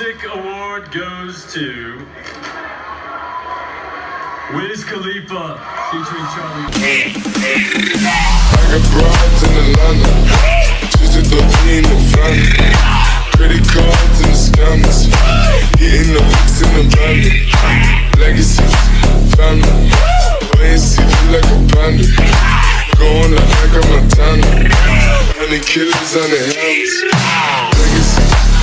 Music Award goes to Wiz Khalifa featuring Charlie. I got broads in Atlanta, just to throw me in the family. Credit cards and the scammers, hitting the licks in the van. Legacy, family, wait and see, feel like a panda. Going like a Montana, honey killers on the helmets.